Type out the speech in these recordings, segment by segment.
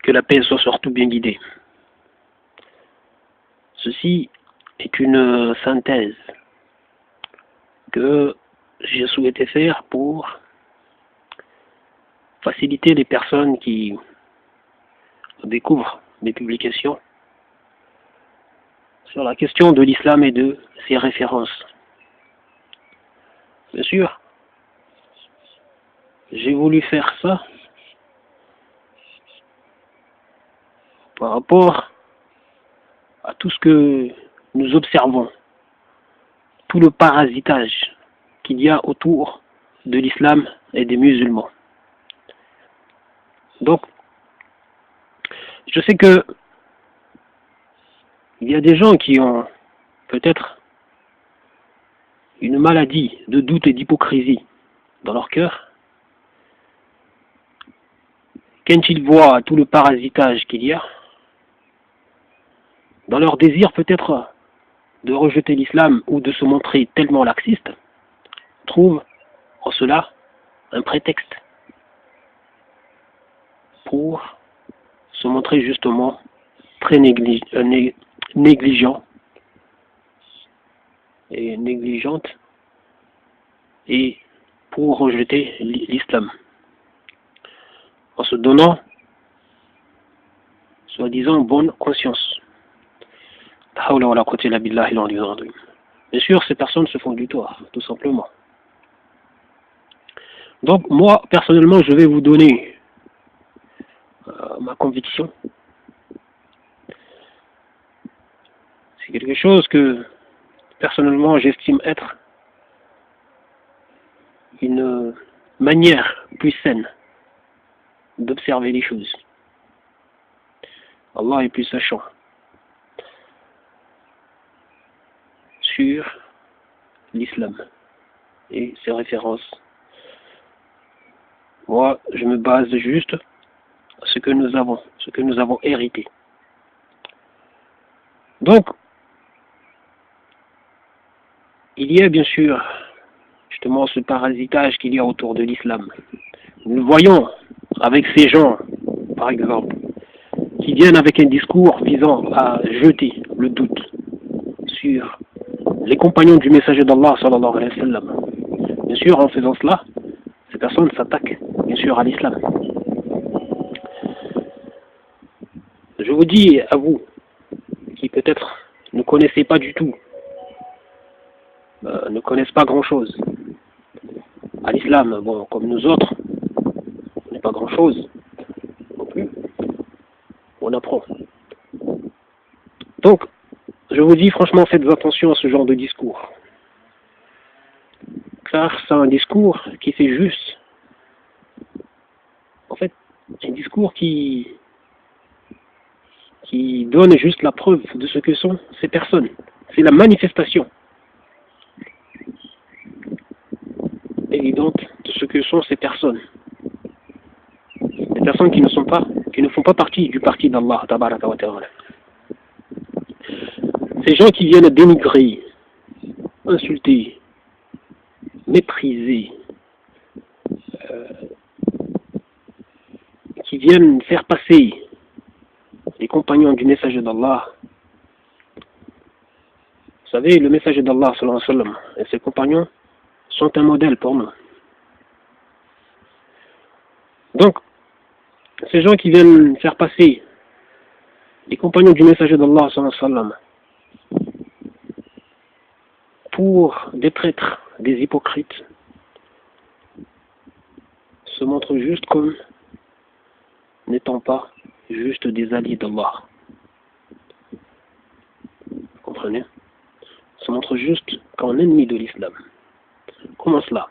Que la paix soit surtout bien guidée. Ceci est une synthèse que j'ai souhaité faire pour faciliter les personnes qui découvrent mes publications sur la question de l'islam et de ses références. Bien sûr, j'ai voulu faire ça par rapport à tout ce que nous observons, tout le parasitage qu'il y a autour de l'islam et des musulmans. Donc, je sais que il y a des gens qui ont peut-être une maladie de doute et d'hypocrisie dans leur cœur. Quand ils voient tout le parasitage qu'il y a, dans leur désir peut-être de rejeter l'islam ou de se montrer tellement laxiste, trouvent en cela un prétexte pour se montrer justement très négligent et négligente et pour rejeter l'islam en se donnant soi-disant bonne conscience. Bien sûr, ces personnes se font du tort, tout simplement. Donc moi, personnellement, je vais vous donner ma conviction. C'est quelque chose que, personnellement, j'estime être une manière plus saine d'observer les choses. Allah est plus sachant sur l'islam et ses références. Moi, je me base juste à ce que nous avons hérité. Donc, il y a bien sûr justement ce parasitage qu'il y a autour de l'islam. Nous le voyons avec ces gens, par exemple, qui viennent avec un discours visant à jeter le doute sur les compagnons du messager d'Allah sallallahu alayhi wa sallam. Bien sûr, en faisant cela, ces personnes s'attaquent bien sûr à l'islam. Je vous dis à vous, qui peut-être ne connaissez pas du tout, ne connaissent pas grand-chose à l'islam, bon, comme nous autres, on n'est pas grand-chose non plus, on apprend. Donc, je vous dis franchement, faites attention à ce genre de discours. Car c'est un discours qui fait juste, en fait, un discours qui donne juste la preuve de ce que sont ces personnes. C'est la manifestation évidente de ce que sont ces personnes. Des personnes qui ne font pas partie du parti d'Allah, tabaraka wa ta'ala. Ces gens qui viennent dénigrer, insulter, mépriser, qui viennent faire passer les compagnons du messager d'Allah. Vous savez, le messager d'Allah sallallahu alayhi wa sallam et ses compagnons sont un modèle pour nous. Donc, ces gens qui viennent faire passer les compagnons du messager d'Allah sallallahu alayhi wa sallam pour des traîtres, des hypocrites, se montrent juste comme n'étant pas juste des alliés d'Allah. Vous comprenez? Se montrent juste comme ennemi de l'islam. Comment cela?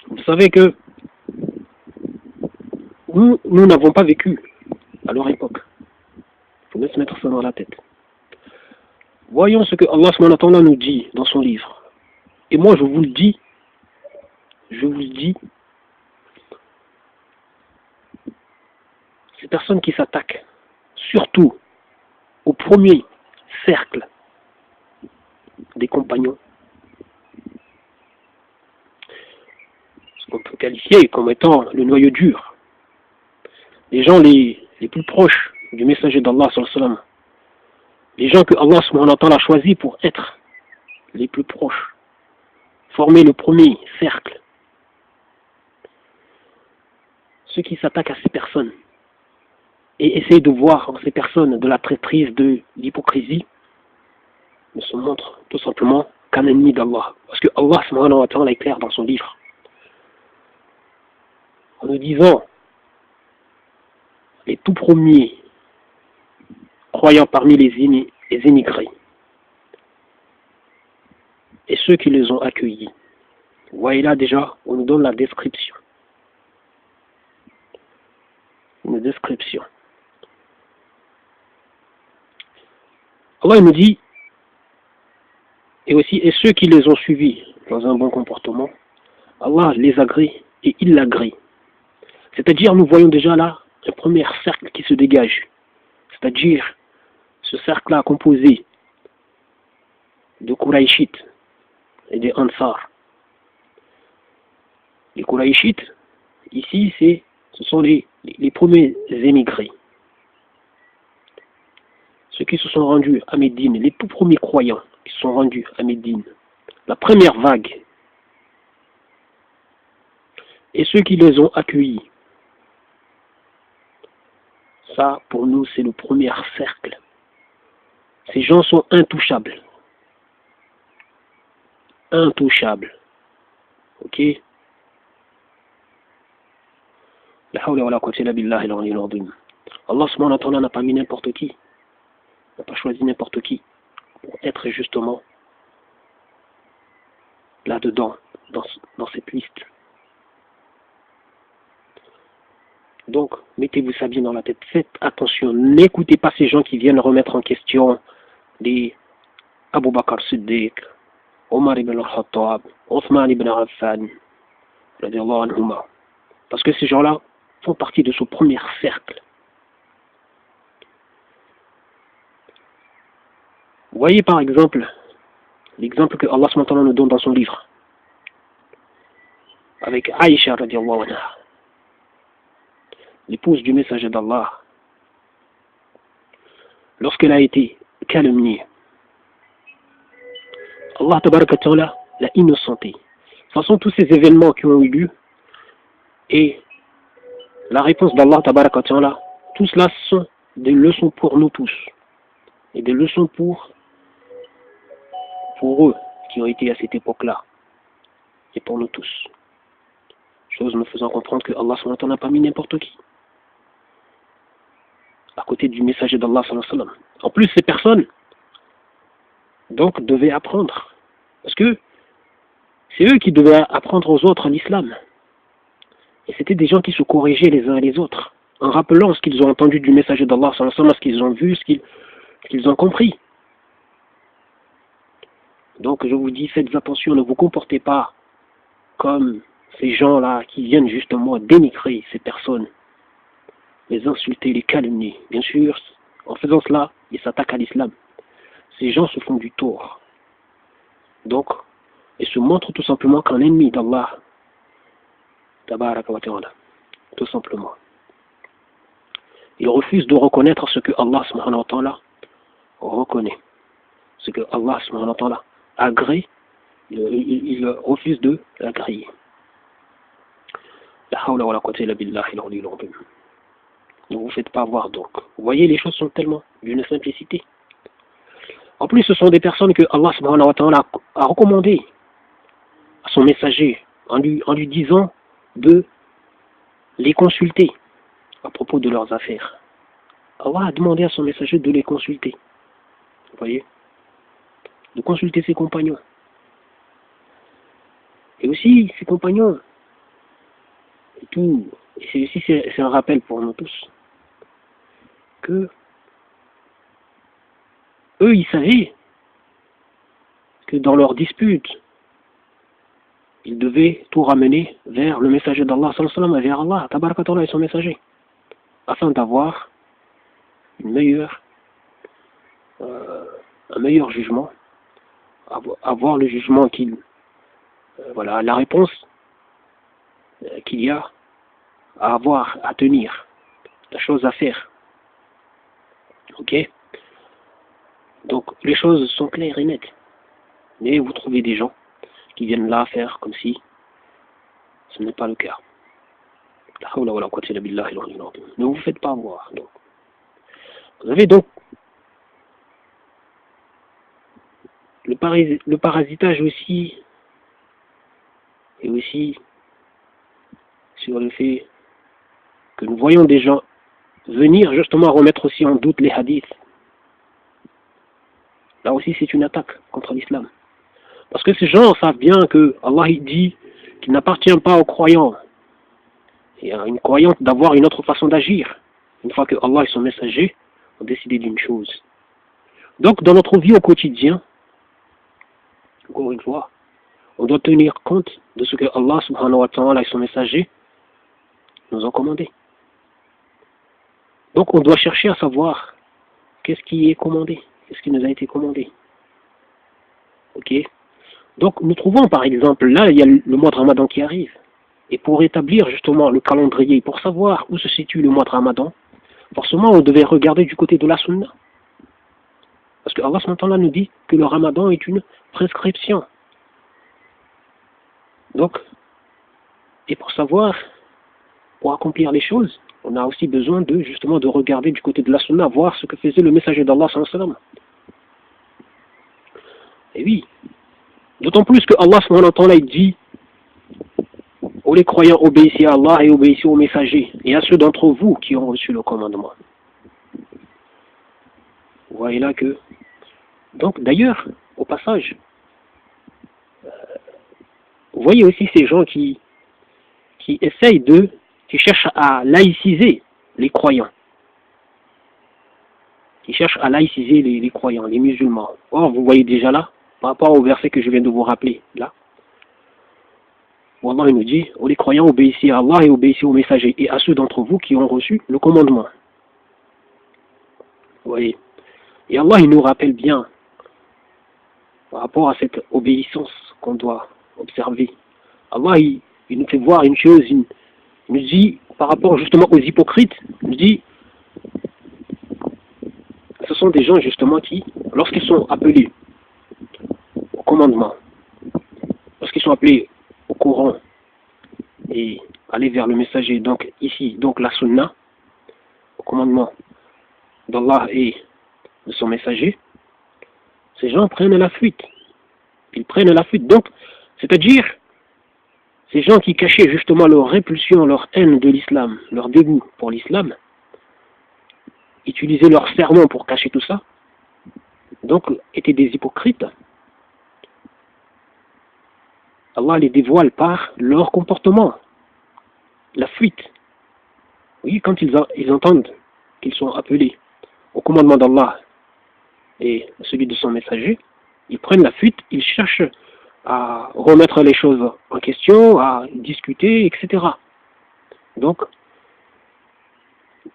Vous savez que nous n'avons pas vécu à leur époque. Il faut bien se mettre ça dans la tête. Voyons ce que Allah subhanahu wa ta'ala nous dit dans son livre. Et moi je vous le dis, ces personnes qui s'attaquent surtout au premier cercle des compagnons, ce qu'on peut qualifier comme étant le noyau dur, les gens les les plus proches du messager d'Allah sallallahu alayhi wa sallam, les gens que Allah subhanahu wa ta'ala a choisi pour être les plus proches, former le premier cercle. Ceux qui s'attaquent à ces personnes et essayent de voir en ces personnes de la traîtrise, de l'hypocrisie, ne se montrent tout simplement qu'un ennemi d'Allah. Parce que Allah subhanahu wa ta'ala est clair dans son livre, en nous disant les tout premiers croyants parmi les émigrés et ceux qui les ont accueillis. Vous voyez là déjà, on nous donne la description. Une description. Allah nous dit, et aussi, et ceux qui les ont suivis dans un bon comportement, Allah les agrée et il l'agrée. C'est-à-dire, nous voyons déjà là un premier cercle qui se dégage. C'est-à-dire, ce cercle-là composé de Qurayshites et des Ansar. Les Qurayshites, ici, ce sont les premiers émigrés. Ceux qui se sont rendus à Médine, les tout premiers croyants qui se sont rendus à Médine. La première vague. Et ceux qui les ont accueillis. Ça, pour nous, c'est le premier cercle. Ces gens sont intouchables. Intouchables. Ok? La hawla wa la quwwata illa billahi al-'aliyyil 'azim. Allah subhanahu wa ta'ala n'a pas mis n'importe qui. N'a pas choisi n'importe qui pour être justement là-dedans, dans cette liste. Donc, mettez-vous ça bien dans la tête. Faites attention. N'écoutez pas ces gens qui viennent remettre en question les Abu Bakr Siddiq, Omar ibn al-Khattab, Othman ibn Affan, radiallahu anhuma. Parce que ces gens-là font partie de ce premier cercle. Vous voyez par exemple, l'exemple que Allah subhanahu wa ta'ala nous donne dans son livre, avec Aïcha radiallahu anha, l'épouse du messager d'Allah, lorsqu'elle a été calomniée, Allah tabaraka ta'ala l'a innocentée. De toute façon, tous ces événements qui ont eu lieu et la réponse d'Allah tabaraka ta'ala, tout cela sont des leçons pour nous tous et des leçons pour eux qui ont été à cette époque-là et pour nous tous. Chose nous faisant comprendre que Allah subhanahu wa ta'ala n'a pas mis n'importe qui à côté du messager d'Allah sallallahu alayhi wa sallam. En plus, ces personnes donc devaient apprendre, parce que c'est eux qui devaient apprendre aux autres l'islam. Et c'était des gens qui se corrigeaient les uns et les autres, en rappelant ce qu'ils ont entendu du messager d'Allah sallallahu alayhi wa sallam, ce qu'ils ont vu, ce qu'ils ont compris. Donc je vous dis, faites attention, ne vous comportez pas comme ces gens-là qui viennent justement dénigrer ces personnes, les insulter, les calomnier. Bien sûr, en faisant cela, ils s'attaquent à l'islam. Ces gens se font du tort. Donc, ils se montrent tout simplement qu'un ennemi d'Allah, tabaraka wa ta'ala, tout simplement. Ils refusent de reconnaître ce que Allah subhanahu wa ta'ala reconnaît. Ce que Allah subhanahu wa ta'ala agrée, il refuse de l'agréer. La hawla wa la quwwata illa billahi al-'aliyyil 'azim. Ne vous faites pas voir donc. Vous voyez, les choses sont tellement d'une simplicité. En plus, ce sont des personnes que Allah subhanahu wa ta'ala a recommandées à son messager en lui disant de les consulter à propos de leurs affaires. Allah a demandé à son messager de les consulter. Vous voyez? De consulter ses compagnons. Et aussi, ses compagnons, et tout, c'est un rappel pour nous tous, que eux, ils savaient que dans leur dispute, ils devaient tout ramener vers le messager d'Allah, sallallahu alayhi wa sallam, vers Allah, tabaraka ta'ala et son messager, afin d'avoir un meilleur jugement, avoir le jugement voilà, la réponse qu'il y a à avoir, à tenir, la chose à faire Ok? Donc les choses sont claires et nettes. Mais vous trouvez des gens qui viennent là faire comme si ce n'est pas le cas. Ne vous faites pas voir. Donc. Vous avez donc le parasitage aussi, et aussi sur le fait que nous voyons des gens venir justement remettre aussi en doute les hadiths. Là aussi c'est une attaque contre l'islam. Parce que ces gens savent bien que Allah il dit qu'il n'appartient pas aux croyants et à une croyante d'avoir une autre façon d'agir. Une fois que Allah et son messager ont décidé d'une chose. Donc dans notre vie au quotidien, encore une fois, on doit tenir compte de ce que Allah subhanahu wa ta'ala et son messager nous ont commandé. Donc on doit chercher à savoir qu'est-ce qui est commandé, qu'est-ce qui nous a été commandé. Ok? Donc nous trouvons par exemple, là il y a le mois de Ramadan qui arrive. Et pour établir justement le calendrier, pour savoir où se situe le mois de Ramadan, forcément on devait regarder du côté de la sunna. Parce que Allah subhanahu nous dit que le Ramadan est une prescription. Donc, et pour savoir, pour accomplir les choses, on a aussi besoin de justement de regarder du côté de la sunna, voir ce que faisait le messager d'Allah sallallahu alayhi wa sallam. Et oui, d'autant plus que Allah subhanahu wa ta'ala dit: ô les croyants, obéissez à Allah et obéissez aux messagers et à ceux d'entre vous qui ont reçu le commandement. Vous voyez là que, donc d'ailleurs, au passage, vous voyez aussi ces gens qui essayent qui cherchent à laïciser les croyants. Qui cherchent à laïciser les croyants, les musulmans. Or, vous voyez déjà là, par rapport au verset que je viens de vous rappeler, là, où Allah nous dit: ô les croyants, obéissez à Allah et obéissez aux messagers et à ceux d'entre vous qui ont reçu le commandement. Vous voyez. Et Allah, il nous rappelle bien, par rapport à cette obéissance qu'on doit observer. Allah, il nous fait voir une chose, il nous dit, par rapport justement aux hypocrites, il nous dit, ce sont des gens justement qui, lorsqu'ils sont appelés au commandement, lorsqu'ils sont appelés au Coran et aller vers le messager, donc ici, donc la sunna, au commandement d'Allah et de son messager, ces gens prennent la fuite. Ils prennent la fuite. Donc, c'est-à-dire, ces gens qui cachaient justement leur répulsion, leur haine de l'islam, leur dégoût pour l'islam, utilisaient leur sermon pour cacher tout ça, donc étaient des hypocrites. Allah les dévoile par leur comportement, la fuite. Oui, quand ils entendent qu'ils sont appelés au commandement d'Allah et celui de son messager, ils prennent la fuite, ils cherchent à remettre les choses en question, à discuter, etc. Donc,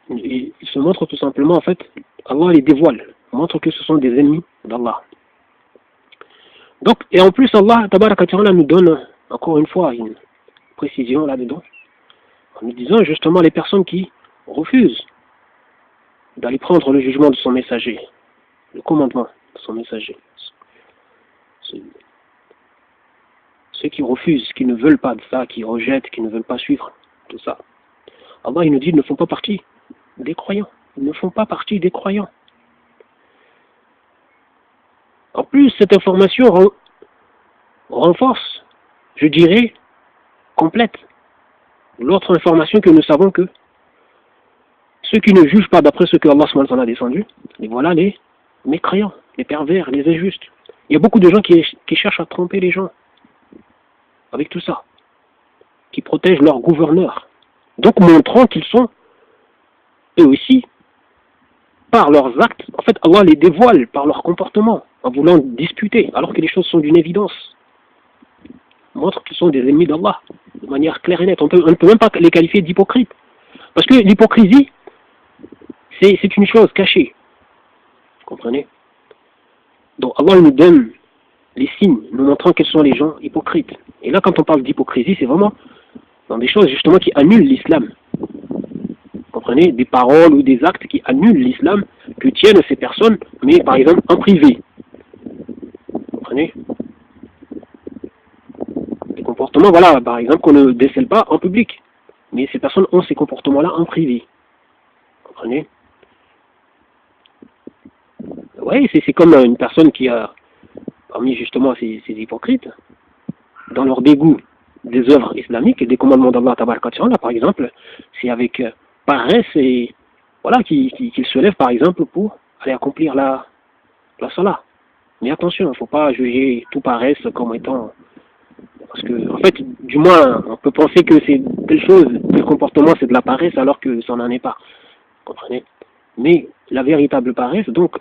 ils se montrent tout simplement, en fait, Allah les dévoile, montre que ce sont des ennemis d'Allah. Donc, et en plus, Allah, tabaraka wa ta'ala, nous donne encore une fois une précision là-dedans, en nous disant justement les personnes qui refusent d'aller prendre le jugement de son messager, le commandement de son messager. Ceux qui refusent, qui ne veulent pas de ça, qui rejettent, qui ne veulent pas suivre tout ça. Allah, il nous dit, ils ne font pas partie des croyants. Ils ne font pas partie des croyants. En plus, cette information renforce, je dirais, complète l'autre information que nous savons que ceux qui ne jugent pas d'après ce que Allah subhanahu wa ta'ala a descendu, et voilà les mécréants, les pervers, les injustes. Il y a beaucoup de gens qui cherchent à tromper les gens avec tout ça, qui protègent leurs gouverneurs, donc montrant qu'ils sont eux aussi, par leurs actes, en fait Allah les dévoile par leur comportement, en voulant disputer, alors que les choses sont d'une évidence, montre qu'ils sont des ennemis d'Allah, de manière claire et nette. On ne peut même pas les qualifier d'hypocrites, parce que l'hypocrisie, c'est une chose cachée, vous comprenez? Donc Allah nous donne les signes, nous montrant quels sont les gens hypocrites. Et là, quand on parle d'hypocrisie, c'est vraiment dans des choses justement qui annulent l'islam. comprenez, des paroles ou des actes qui annulent l'islam que tiennent ces personnes, mais par exemple en privé. Vous comprenez? Des comportements, voilà, par exemple, qu'on ne décèle pas en public. Mais ces personnes ont ces comportements-là en privé. Vous comprenez? Oui, c'est comme une personne qui a, parmi justement ces hypocrites, dans leur dégoût des œuvres islamiques et des commandements d'Allah Tabaraka wa Ta'ala, par exemple, c'est avec paresse et voilà qu'ils se lèvent par exemple pour aller accomplir la salat. Mais attention, il ne faut pas juger tout paresse comme étant, parce que en fait, du moins, on peut penser que c'est telle chose, tel comportement c'est de la paresse alors que ça n'en est pas. Vous comprenez? Mais la véritable paresse, donc,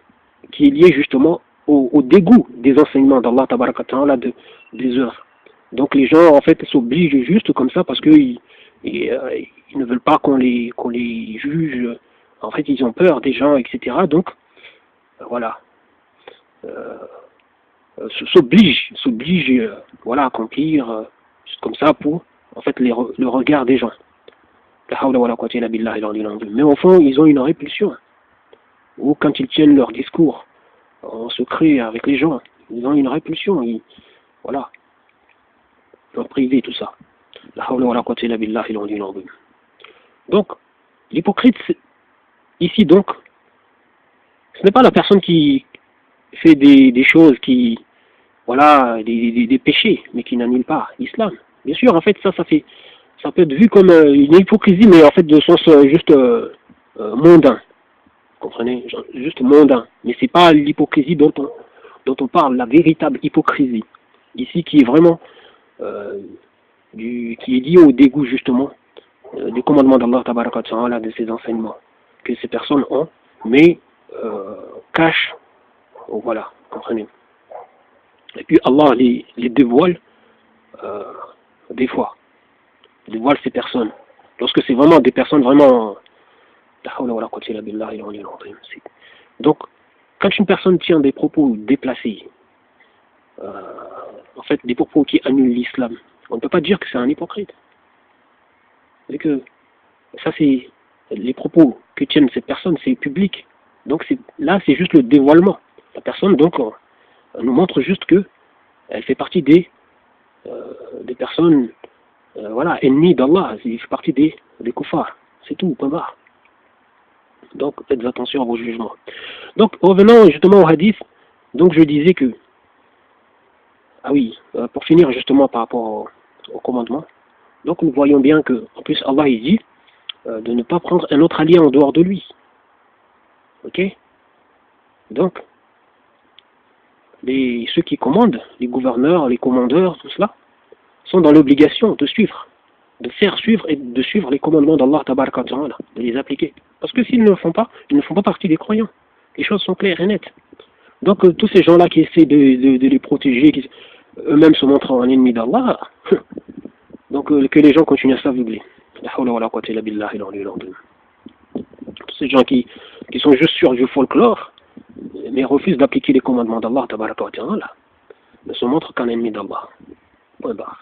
qui est liée justement au dégoût des enseignements d'Allah Tabaraka wa Ta'ala des œuvres. Donc les gens en fait s'obligent juste comme ça parce qu'ils ils ne veulent pas qu'on les juge. En fait, ils ont peur des gens, etc. Donc voilà, euh, s'obligent voilà, à accomplir juste comme ça pour en fait le regard des gens. Mais au fond, ils ont une répulsion. Ou quand ils tiennent leur discours en secret avec les gens, ils ont une répulsion. Voilà, en privé, tout ça. Donc, l'hypocrite, ici donc, ce n'est pas la personne qui fait des choses qui, voilà, des péchés, mais qui n'annule pas l'islam. Bien sûr, en fait, ça peut être vu comme une hypocrisie, mais en fait de sens juste mondain. Vous comprenez? Juste mondain. Mais c'est pas l'hypocrisie dont on parle, la véritable hypocrisie. Ici, qui est vraiment euh, qui est lié au dégoût justement des commandements d'Allah Tabaraka wa Ta'ala, de ses enseignements que ces personnes ont, mais cachent, voilà, comprenez. Et puis Allah les dévoile des fois, dévoile ces personnes. Lorsque c'est vraiment des personnes vraiment... Donc, quand une personne tient des propos déplacés, en fait des propos qui annulent l'islam, on ne peut pas dire que c'est un hypocrite. C'est que ça c'est les propos que tiennent ces personnes, c'est public. Donc là c'est juste le dévoilement. La personne donc nous montre juste que elle fait partie des personnes voilà, ennemies d'Allah, elle fait partie des kuffars. C'est tout, point barre. Donc faites attention à vos jugements. Donc revenons justement au hadith, donc je disais que, ah oui, pour finir justement par rapport au commandement, donc nous voyons bien que, en plus Allah il dit de ne pas prendre un autre allié en dehors de lui. Ok? Donc, ceux qui commandent, les gouverneurs, les commandeurs, tout cela, sont dans l'obligation de suivre, de faire suivre et de suivre les commandements d'Allah Tabaraka wa Ta'ala, de les appliquer. Parce que s'ils ne le font pas, ils ne font pas partie des croyants. Les choses sont claires et nettes. Donc tous ces gens-là qui essaient de les protéger, qui eux-mêmes se montrant en ennemis d'Allah, donc que les gens continuent à s'aveugler. Tous ces gens qui sont juste sur du folklore, mais refusent d'appliquer les commandements d'Allah Tabaraka wa Ta'ala, ne se montrent qu'un ennemi d'Allah. Point barre.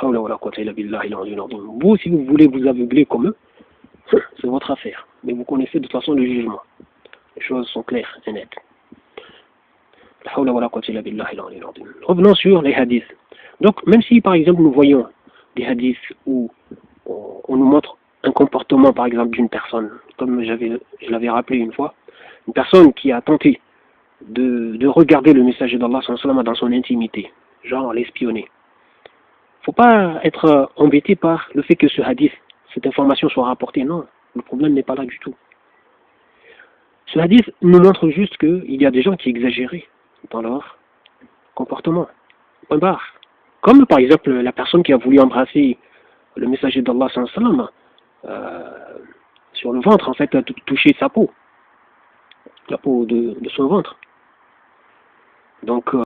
Vous, si vous voulez vous aveugler comme eux, c'est votre affaire. Mais vous connaissez de toute façon le jugement. Les choses sont claires et nettes. Revenons sur les hadiths. Donc, même si par exemple nous voyons des hadiths où on nous montre un comportement par exemple d'une personne, comme je l'avais rappelé une fois, une personne qui a tenté de regarder le messager d'Allah dans son intimité, genre l'espionner. Il ne faut pas être embêté par le fait que ce hadith, cette information soit rapportée. Non, le problème n'est pas là du tout. Ce hadith nous montre juste qu'il y a des gens qui exagéraient dans leur comportement. Point barre. Comme par exemple la personne qui a voulu embrasser le messager d'Allah sur le ventre, en fait, a touché sa peau, la peau de son ventre. Donc,